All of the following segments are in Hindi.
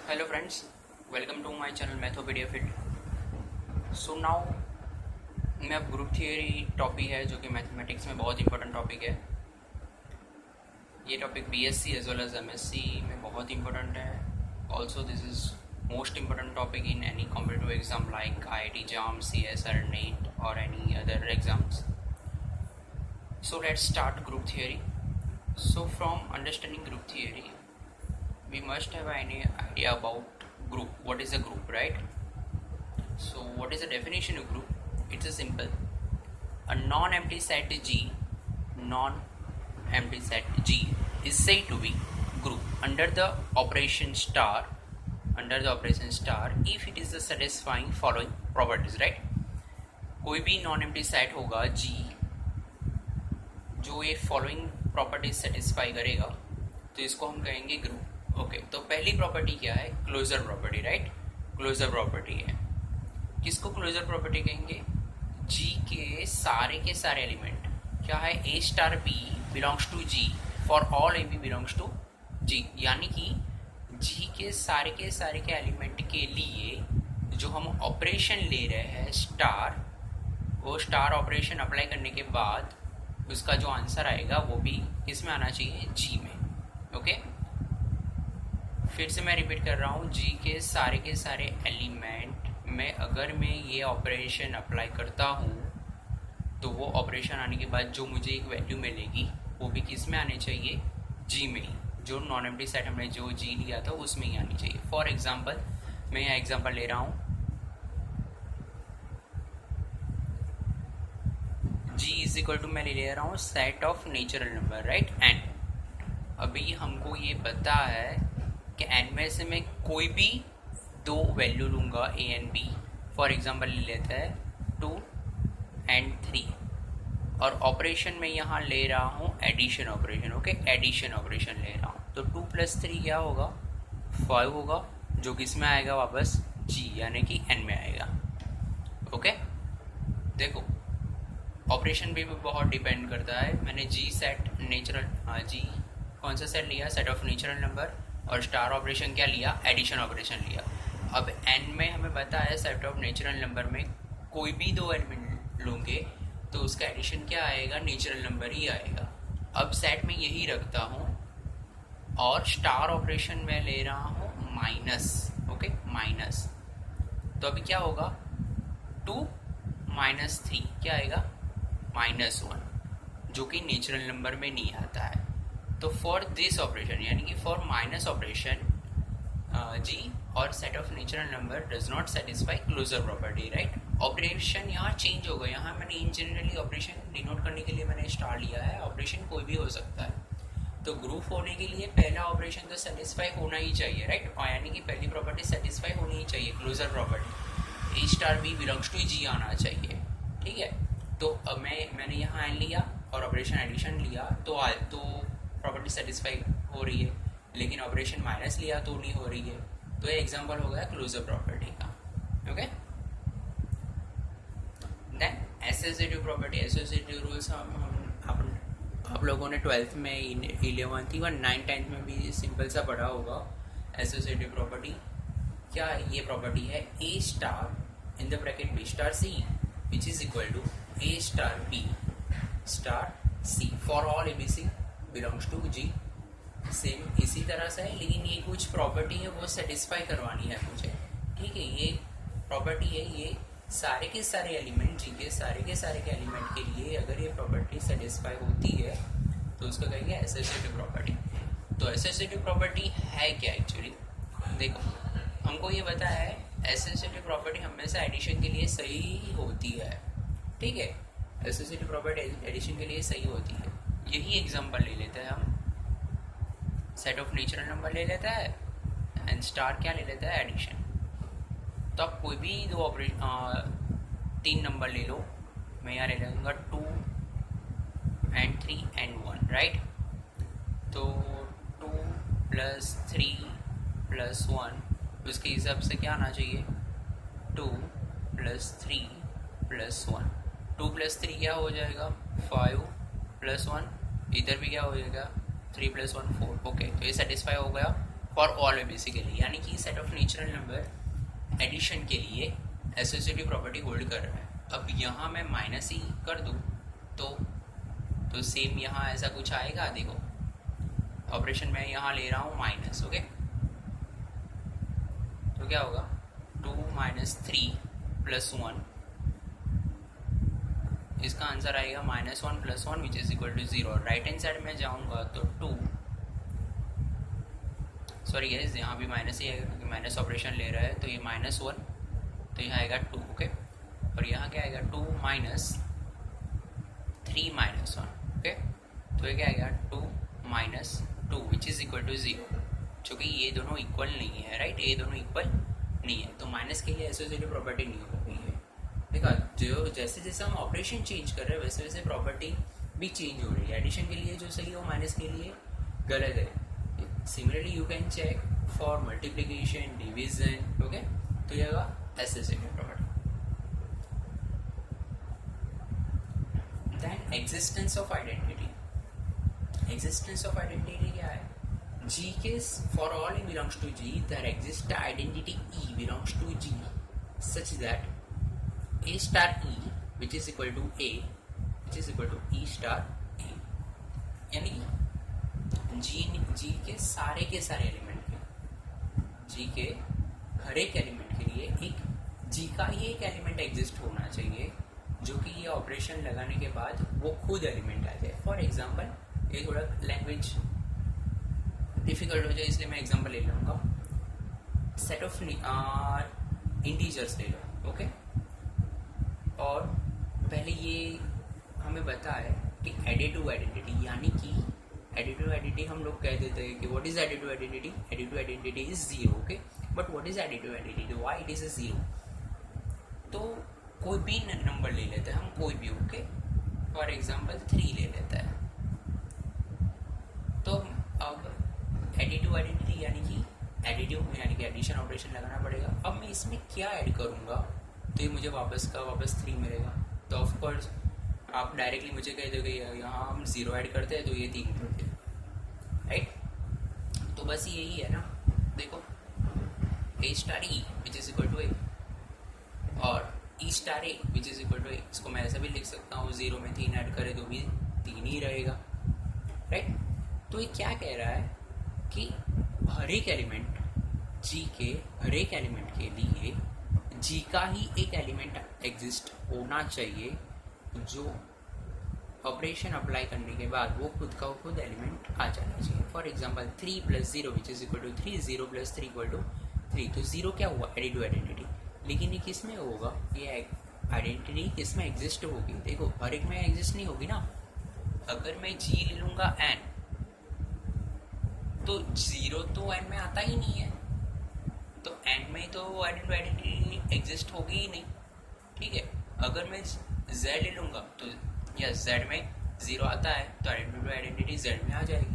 Hello friends, welcome to my channel Mathopedia fit. So now मैं अब ग्रुप थियरी टॉपिक है जो कि मैथमेटिक्स में बहुत इंपॉर्टेंट टॉपिक है। ये topic BSc as well as MSc में बहुत इंपॉर्टेंट है। Also this is most important topic in any competitive exam like IIT JAM, CSR, NEET और any other exams. So let's start group theory. So from understanding group theory we must have any idea about group. What is a group, right? So what is the definition of group? It's a simple, a non-empty set G is said to be group under the operation star if it is the satisfying following properties, right? कोई भी non-empty set होगा G जो ये following properties satisfy करेगा तो इसको हम कहेंगे ग्रुप। ओके, तो पहली प्रॉपर्टी क्या है? Closure property, right? Closure property है। किसको क्लोजर प्रॉपर्टी कहेंगे? जी के सारे एलिमेंट क्या है? A star B belongs to G for all A B belongs to G, यानी कि जी के सारे के एलिमेंट के लिए जो हम ऑपरेशन ले रहे हैं स्टार, वो स्टार ऑपरेशन अप्लाई करने के बाद उसका जो आंसर आएगा वो भी किस में आना चाहिए? जी में। ओके, फिर से मैं रिपीट कर रहा हूँ, जी के सारे एलिमेंट में अगर मैं ये ऑपरेशन अप्लाई करता हूँ तो वो ऑपरेशन आने के बाद जो मुझे एक वैल्यू मिलेगी वो भी किस में आनी चाहिए? जी में ही। जो नॉन एम्प्टी सेट हमने जो जी लिया था उसमें ही आनी चाहिए। फॉर एग्जांपल, मैं यहाँ एग्जांपल ले रहा हूँ, जी इज इक्वल टू मैं ले रहा हूँ set of natural number, right? N. अभी हमको ये पता है कि एन में से मैं कोई भी दो वैल्यू लूँगा, A and B. For example ले लेते हैं 2 and 3 और ऑपरेशन में यहाँ ले रहा हूँ addition operation. Okay, addition operation ले रहा हूँ तो 2 + 3 क्या होगा? 5 होगा, जो किस में आएगा? वापस जी, यानी कि एन में आएगा। ओके, देखो ऑपरेशन भी बहुत डिपेंड करता है। मैंने जी सेट नेचुरल जी कौन सा सेट लिया? सेट ऑफ नेचुरल नंबर, और स्टार ऑपरेशन क्या लिया? एडिशन ऑपरेशन लिया। अब एन में हमें पता है सेट ऑफ नेचुरल नंबर में कोई भी दो एलिमेंट लूँगे तो उसका एडिशन क्या आएगा? नेचुरल नंबर ही आएगा। अब सेट में यही रखता हूँ और स्टार ऑपरेशन में ले रहा हूँ माइनस। ओके, माइनस, तो अभी क्या होगा? 2 - 3 क्या आएगा? -1, जो कि नेचुरल नंबर में नहीं आता है। तो फॉर दिस ऑपरेशन, यानी कि फॉर माइनस ऑपरेशन, जी और set of natural number does not satisfy closure property, right? Operation यहाँ चेंज हो गया। यहाँ मैंने इन जनरली ऑपरेशन डिनोट करने के लिए मैंने स्टार लिया है। ऑपरेशन कोई भी हो सकता है। तो ग्रुप होने के लिए पहला ऑपरेशन तो सेटिस्फाई होना ही चाहिए, राइट? और यानी कि पहली प्रॉपर्टी सेटिस्फाई होनी ही चाहिए, closure property. A star B belongs to G आना चाहिए, ठीक है? तो अब मैंने यहाँ एन लिया और ऑपरेशन एडिशन लिया तो प्रॉपर्टी सेटिस्फाई हो रही है, लेकिन ऑपरेशन माइनस लिया तो नहीं हो रही है। तो ये एग्जांपल हो गया क्लोजर प्रॉपर्टी का। Okay, then associative property. Associative rules आप लोगों ने 12th में 11th और 9th 10th में भी सिंपल सा पढ़ा होगा। एसोसिएटिव प्रॉपर्टी क्या? ये प्रॉपर्टी है A star in the bracket B star C which is equal to A star B star C for all A B C belongs to G. Same इसी तरह से है, लेकिन ये कुछ प्रॉपर्टी है वो सेटिस्फाई करवानी है मुझे, ठीक है? ये प्रॉपर्टी है, ये सारे के सारे एलिमेंट, जी के सारे के एलिमेंट के लिए अगर ये प्रॉपर्टी सेटिस्फाई होती है तो उसको कहेंगे एसोसिएटिव प्रॉपर्टी। तो एसोसिएटिव प्रॉपर्टी है क्या एक्चुअली? देखो, हमको ये पता है एसोसिएटिव प्रॉपर्टी हमेशा एडिशन के लिए सही होती है, ठीक है? एसोसिएटिव प्रॉपर्टी एडिशन के लिए सही होती है। यही एग्जांपल ले लेते हैं हम, सेट ऑफ नेचुरल नंबर ले लेता है एंड स्टार क्या ले लेता है? एडिशन। तो आप कोई भी दो 3 नंबर ले लो, मैं यहाँ ले लूँगा 2 and 3 and 1, राइट? तो 2 + 3 + 1 उसके हिसाब से क्या आना चाहिए? 2 + 3 + 1। 2 + 3 क्या हो जाएगा? 5 + 1, इधर भी क्या हो जाएगा? 3 + 1 4। ओके, तो ये सेटिस्फाई हो गया फॉर ऑल बेसिकली, यानी कि set of natural number addition के लिए एसोसिएटिव प्रॉपर्टी होल्ड कर रहा है। अब यहाँ मैं माइनस ही कर दूँ तो सेम यहाँ ऐसा कुछ आएगा। देखो ऑपरेशन में यहाँ ले रहा हूँ माइनस, ओके, तो क्या होगा 2 माइनस 3 प्लस 1, इसका आंसर आएगा -1 plus 1 which is equal to 0। Right hand side में जाऊँगा तो 2, सॉरी गाइस यहाँ भी माइनस ही आएगा क्योंकि माइनस ऑपरेशन ले रहा है, तो ये -1, तो यहाँ आएगा 2, ओके, और यहाँ क्या आएगा 2 माइनस 3 माइनस 1, ओके, तो ये क्या आएगा 2 minus 2 which is equal to 0, जो कि ये दोनों इक्वल नहीं है, राइट, ये दोनों इक्वल नहीं है, तो माइनस के लिए एसोसिएटिव प्रॉपर्टी नहीं हो रही है। देखा, जो जैसे जैसे हम ऑपरेशन चेंज कर रहे हैं वैसे वैसे प्रॉपर्टी भी चेंज हो रही है। एडिशन के लिए जो सही है वो माइनस के लिए गलत है। Similarly you can check for multiplication, division, okay, तो ये होगा associative property. Then existence of identity. Existence of identity क्या है? G के for all E belongs to G, there exists the identity E belongs to G such that A star E which is equal to A which is equal to E star A, यानी G के सारे एलिमेंट के, G के हर एक एलिमेंट के लिए एक G का ही एक एलिमेंट एग्जिस्ट होना चाहिए जो कि ये ऑपरेशन लगाने के बाद वो खुद एलिमेंट आ जाए। फॉर एग्जाम्पल ये थोड़ा लैंग्वेज डिफिकल्ट हो जाए इसलिए मैं एग्जांपल ले लूँगा। सेट ऑफ इंटीजर्स ले लो, ओके, और पहले ये हमें पता है कि एडिटिव आइडेंटिटी, यानी कि एडिटिव आइडेंटिटी हम लोग कह देते हैं कि what is additive identity? Additive identity is 0, okay, but what is additive identity? Why it is a 0? तो कोई भी नंबर ले लेते हैं हम, कोई भी, ओके, फॉर एग्जांपल 3 ले लेता है, तो अब एडिटिव आइडेंटिटी यानी कि एडिटिव यानी कि एडिशन ऑपरेशन लगाना पड़ेगा। अब मैं इसमें क्या ऐड करूँगा तो ये मुझे वापस 3 मिलेगा। तो ऑफ कोर्स आप डायरेक्टली मुझे कह दोगे यहाँ हम 0 ऐड करते हैं तो ये 3 करते हैं, राइट। तो बस यही है ना, देखो A star E which is equal to A और E star A which is equal to A, इसको मैं ऐसा भी लिख सकता हूँ 0 में 3 ऐड करे तो भी 3 ही रहेगा, राइट। तो ये क्या कह रहा है कि हर एक एलिमेंट G के हर एक एलिमेंट के लिए G का ही एक एलिमेंट एग्जिस्ट होना चाहिए जो ऑपरेशन अप्लाई करने के बाद वो खुद का खुद एलिमेंट आ जाना चाहिए। For example 3 plus 0 which is equal to 3, 0 plus 3 equal to 3, तो 0 क्या हुआ? Additive identity. लेकिन ये किस में होगा? ये आइडेंटिटी किस में एग्जिस्ट होगी? देखो हर एक में एग्जिस्ट नहीं होगी ना। अगर मैं G ले लूँगा n तो 0 तो n में आता ही नहीं है, तो n में तो एडिटिव आइडेंटिटी एग्जिस्ट होगी ही नहीं, ठीक है। अगर मैं z ले लूँगा तो या z में 0 आता है तो एडिटिव आइडेंटिटी z में आ जाएगी,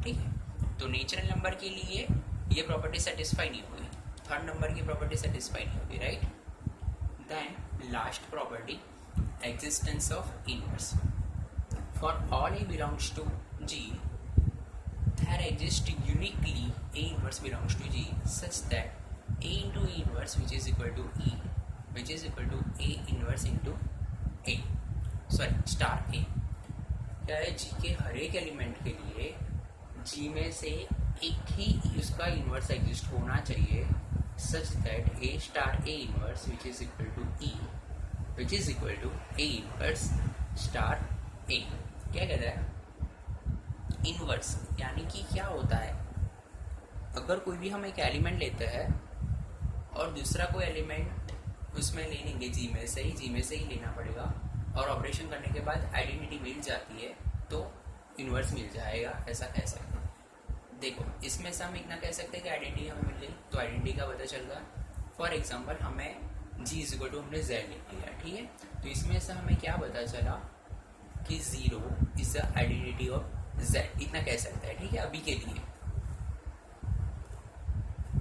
ठीक है। तो नेचुरल नंबर के लिए ये प्रॉपर्टी सेटिस्फाई नहीं होगी, थर्ड नंबर की प्रॉपर्टी सेटिस्फाई नहीं होगी, right. Then last property, existence of inverse. For all A belongs to G there exists uniquely A inverse belongs to G such that A into A inverse which is equal to E which is equal to A inverse into A, sorry star A, क्या है? G के हर एक एलिमेंट के लिए G में से एक ही उसका इन्वर्स एग्जिस्ट होना चाहिए such that A star A inverse which is equal to E which is equal to A inverse star A। क्या कहता है? इनवर्स यानी कि क्या होता है, अगर कोई भी हम एक एलिमेंट लेते हैं और दूसरा कोई एलिमेंट उसमें ले लेंगे G में से ही लेना पड़ेगा और ऑपरेशन करने के बाद आइडेंटिटी मिल जाती है तो इनवर्स मिल जाएगा, ऐसा कह सकते हैं। देखो इसमें से हम इतना कह सकते हैं कि आइडेंटिटी हमें मिल गई तो आइडेंटिटी का पता चल गया। फॉर एग्जाम्पल हमें G इज इक्वल टू हमने Z लिख लिया, ठीक है। तो इसमें से हमें क्या पता चला कि 0 is the identity of Z, इतना कह सकता है, ठीक है, अभी के लिए।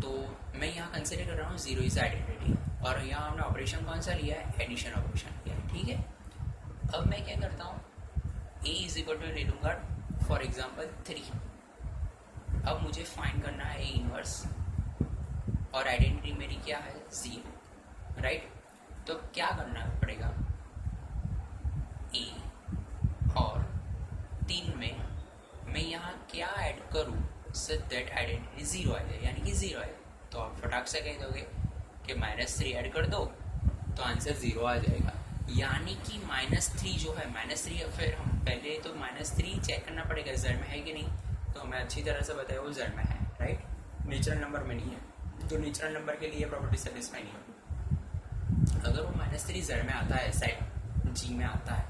तो मैं यहाँ कंसिडर कर रहा हूँ 0 इज आइडेंटिटी और यहाँ हमने ऑपरेशन कौन सा लिया है? एडिशन ऑपरेशन किया है, ठीक है। अब मैं क्या करता हूँ, A इज इक्वल टू ले लूँगा फॉर एग्जाम्पल 3। अब मुझे फाइंड करना है A इनवर्स राइट। तो क्या करना पड़ेगा, ए और 3 में मैं यहाँ क्या ऐड करूँ सो दैट आइडेंटिटी 0 आ जाए, यानी कि 0 आए। तो आप फटाक से कह दोगे कि -3 ऐड कर दो तो आंसर 0 आ जाएगा। यानी कि -3 जो है, -3 फिर हम पहले तो -3 चेक करना पड़ेगा जड़ में है कि नहीं। तो हमें अच्छी तरह से बताया वो जड़ में है, राइट, नेचुरल नंबर में नहीं है। तो नेचुरल नंबर के लिए प्रॉपर्टी सेटिस्फाई नहीं होगी। अगर वो -3 जड़ में आता है, सेट जी में आता है,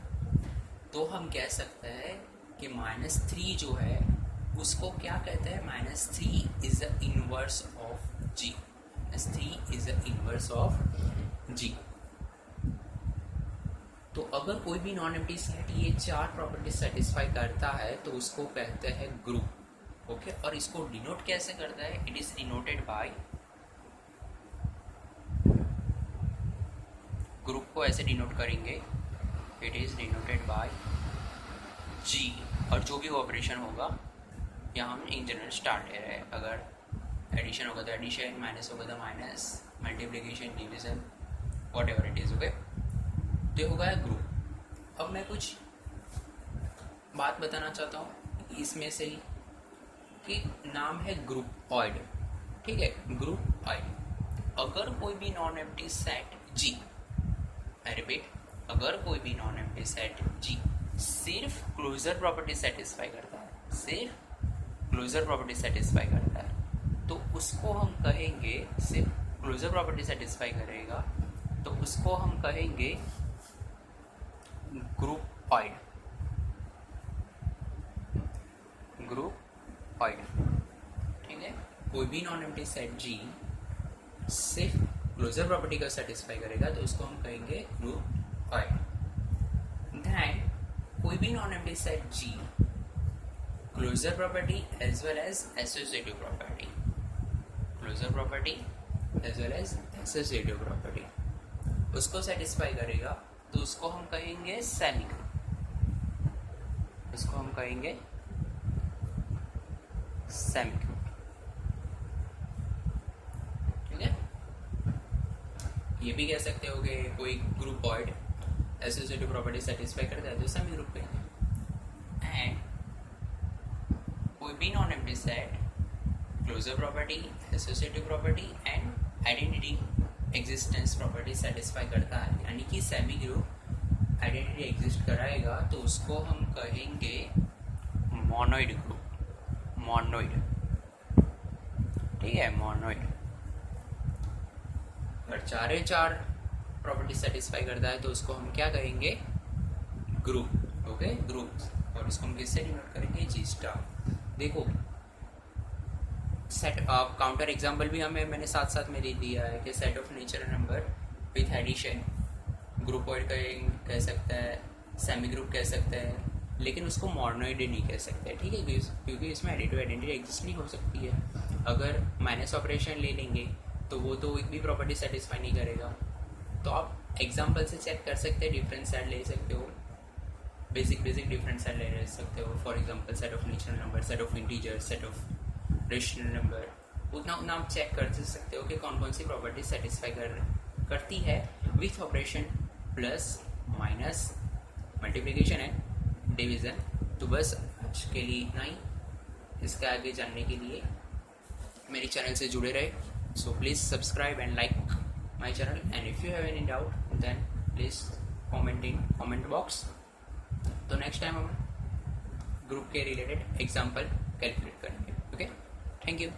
तो हम कह सकते हैं कि -3 जो है उसको क्या कहते हैं, -3 is the inverse of G. -3 is the inverse of G. तो अगर कोई भी नॉन एम्प्टी सेट ये 4 प्रॉपर्टी सेटिस्फाई करता है तो उसको कहते हैं ग्रुप। ओके, और इसको डिनोट कैसे करता है, it is denoted by, group को ऐसे डिनोट करेंगे, इट इज डिनोटेड बाय जी। और जो भी ऑपरेशन होगा, यहाँ हम इन जनरल स्टार्ट ले रहे हैं। अगर एडिशन होगा तो एडिशन, माइनस होगा तो minus, multiplication, division, what ever it is. Okay, तो ये होगा ग्रुप। अब मैं कुछ बात बताना चाहता हूँ इसमें से ही, कि नाम है ग्रुप ऑइड। ठीक है, ग्रुप ऑइड। अगर कोई भी non empty set G, I repeat, अगर कोई भी नॉन एम्प्टी सेट जी सिर्फ क्लोजर प्रॉपर्टी सेटिस्फाई करता है, सिर्फ क्लोजर प्रॉपर्टी सेटिस्फाई करता है, तो उसको हम कहेंगे, सिर्फ क्लोजर प्रॉपर्टी सेटिस्फाई करेगा तो उसको हम कहेंगे ग्रुप ऑइड। ग्रुप ऑइड, ठीक है। कोई भी नॉन एम्प्टी सेट जी सिर्फ क्लोजर प्रॉपर्टी का सेटिस्फाई करेगा तो उसको हम कहेंगे ग्रुप ऑइड। देन कोई भी non empty set G closure property as well as associative property, closure property as well as associative property, उसको सेटिस्फाई करेगा तो उसको हम कहेंगे सेमी ग्रुप, उसको हम कहेंगे सेमी ग्रुप। ठीक है, ये भी कह सकते हो कि कोई groupoid associative property satisfy करता है तो सेमी ग्रुप कहेंगे। एंड कोई भी non empty set closure property, associative property and identity existence property satisfy करता है, यानी कि सेमी ग्रुप आइडेंटिटी एग्जिस्ट कराएगा तो उसको हम कहेंगे मोनोइड ग्रुप, मोनोइड। ठीक है, मोनोइड। अगर 4 प्रॉपर्टी सेटिस्फाई करता है तो उसको हम क्या कहेंगे, ग्रुप। Okay, group. और उसको हम किससे डिनोट करेंगे, जी स्टार। देखो सेट ऑफ काउंटर एग्जांपल भी मैंने साथ साथ में दे दिया है कि set of natural number with addition groupoid कह सकता है, सेमी ग्रुप कह सकता है, लेकिन उसको मोनोइड नहीं कह सकते। ठीक है, क्योंकि इसमें एडिटिव आइडेंटिटी एग्जिस्ट नहीं हो सकती है। अगर माइनस ऑपरेशन ले लेंगे तो वो तो एक भी प्रॉपर्टी सेटिस्फाई नहीं करेगा। तो आप एग्जांपल से चेक कर सकते हैं, डिफरेंट सेट ले सकते हो, बेसिक डिफरेंट सेट ले सकते हो। For example set of natural number, set of integer, set of rational number, उतना आप चेक कर सकते हो कि कौन कौन सी प्रॉपर्टी सेटिस्फाई करती है with operation plus minus multiplication and division. तो बस आज के लिए इतना ही। इसके आगे जानने के लिए मेरे चैनल से जुड़े रहे। So please subscribe and like my channel, and if you have any doubt then please comment in comment box. तो नेक्स्ट टाइम हम ग्रुप के रिलेटेड एग्जाम्पल कैलकुलेट करेंगे। Okay, thank you.